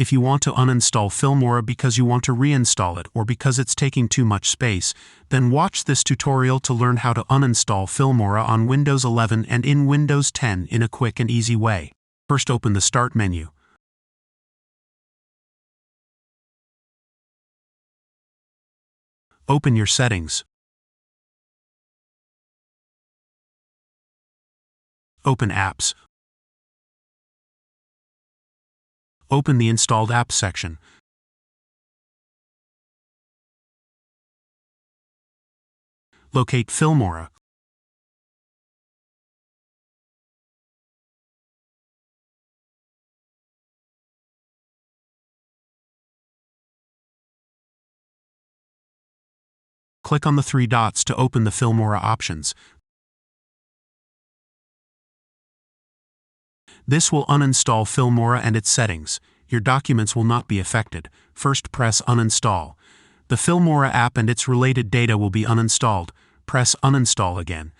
If you want to uninstall Filmora because you want to reinstall it or because it's taking too much space, then watch this tutorial to learn how to uninstall Filmora on Windows 11 and in Windows 10 in a quick and easy way. First, open the Start menu. Open your settings. Open Apps. Open the Installed Apps section. Locate Filmora. Click on the three dots to open the Filmora options. This will uninstall Filmora and its settings. Your documents will not be affected. First, press Uninstall. The Filmora app and its related data will be uninstalled. Press Uninstall again.